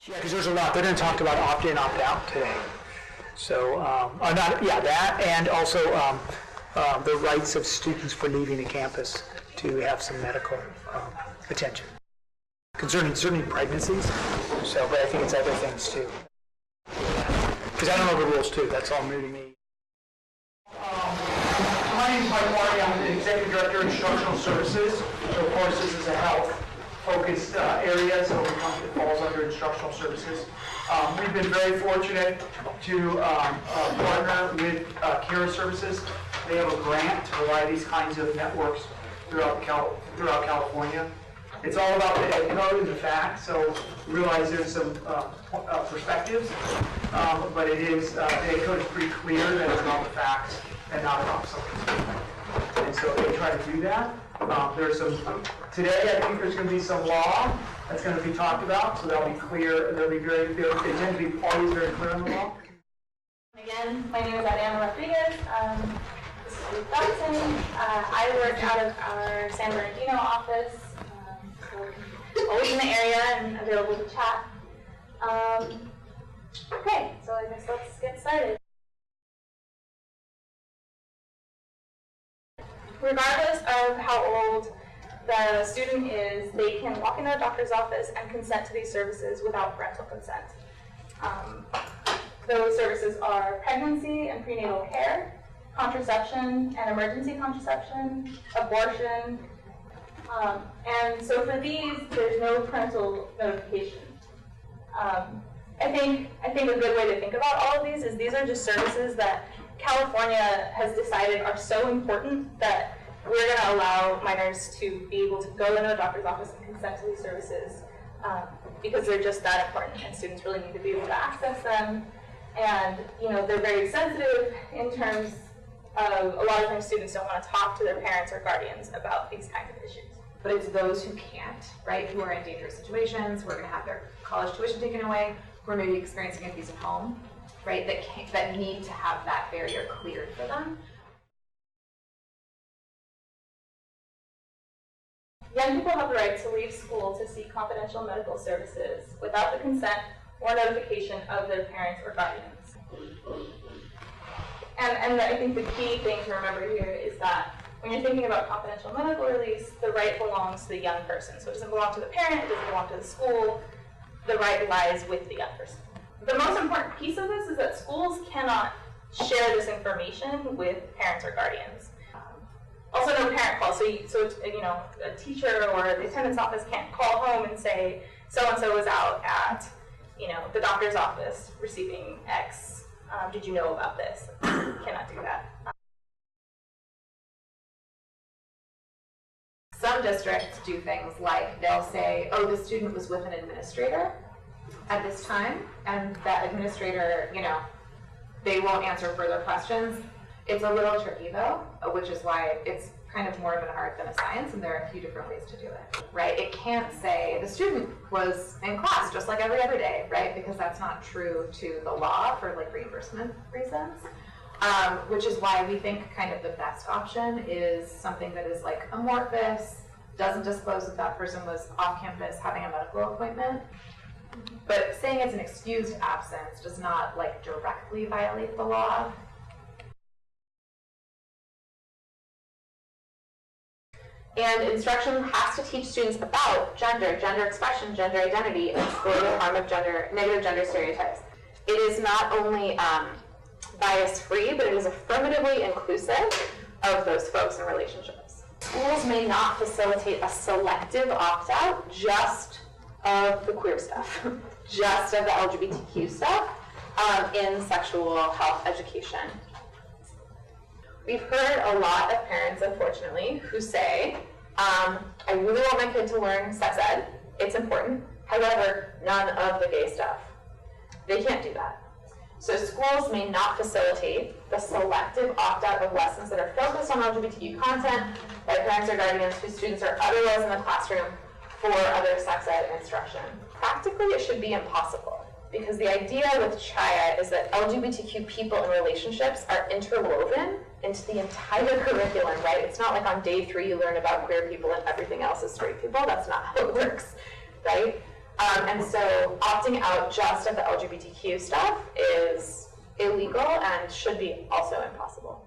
Yeah, because there's a lot. They're going to talk about opt-in, opt-out today. So, that, and also the rights of students for leaving the campus to have some medical attention concerning certainly pregnancies. So, but I think it's other things too. Because I don't know the rules too. That's all new to me. My name is Mike Marty. I'm the Executive Director of Instructional Services. So, of course, this is a health-focused area, so it falls under instructional services. We've been very fortunate to partner with CARE Services. They have a grant to provide these kinds of networks throughout California. It's all about the ed code and the facts, so realize there's some perspectives, but it is, the ed code is pretty clear that it's about the facts and not about something. And so they try to do that. There's some, today I think there's going to be some law that's going to be talked about, so that'll be clear, they'll be very, they tend to be always very clear on the law. Again, my name is Adriana Rodriguez. This is Ruth Dodson. I work out of our San Bernardino office, so always in the area and available to chat. Okay, so I guess let's get started. Regardless of how old the student is, they can walk into a doctor's office and consent to these services without parental consent. Those services are pregnancy and prenatal care, contraception and emergency contraception, abortion, and so for these, there's no parental notification. I think a good way to think about all of these are just services that California has decided are so important that we're going to allow minors to be able to go into a doctor's office and consent to these services because they're just that important, and students really need to be able to access them. And they're very sensitive in terms of a lot of times students don't want to talk to their parents or guardians about these kinds of issues. But it's those who can't, right, who are in dangerous situations, who are going to have their college tuition taken away, who are maybe experiencing abuse at home, right, that need to have that barrier cleared for them. Young people have the right to leave school to seek confidential medical services without the consent or notification of their parents or guardians. And I think the key thing to remember here is that when you're thinking about confidential medical release, the right belongs to the young person. So it doesn't belong to the parent, it doesn't belong to the school. The right lies with the young person. The most important piece of this is that schools cannot share this information with parents or guardians. Also, no parent call. So a teacher or the attendance office can't call home and say so-and-so was out at the doctor's office receiving X. Did you know about this? Cannot do that. Some districts do things like they'll say, oh, the student was with an administrator at this time, and that administrator, they won't answer further questions. It's a little tricky though, which is why it's kind of more of an art than a science, and there are a few different ways to do it, right? It can't say the student was in class just like every other day, right? Because that's not true to the law for reimbursement reasons. Which is why we think kind of the best option is something that is amorphous, doesn't disclose that that person was off campus having a medical appointment. But saying it's an excused absence does not directly violate the law. And instruction has to teach students about gender, gender expression, gender identity, and explore the harm of negative gender stereotypes. It is not only bias-free, but it is affirmatively inclusive of those folks and relationships. Schools may not facilitate a selective opt-out just of the queer stuff, just of the LGBTQ stuff in sexual health education. We've heard a lot of parents, unfortunately, who say, I really want my kid to learn sex ed, it's important, however, none of the gay stuff. They can't do that. So schools may not facilitate the selective opt-out of lessons that are focused on LGBTQ content by parents or guardians whose students are otherwise in the classroom for other sex ed instruction. Practically, it should be impossible, because the idea with CHIA is that LGBTQ people and relationships are interwoven into the entire curriculum, right? It's not like on day 3 you learn about queer people and everything else is straight people. That's not how it works, right? And so opting out just of the LGBTQ stuff is illegal and should be also impossible.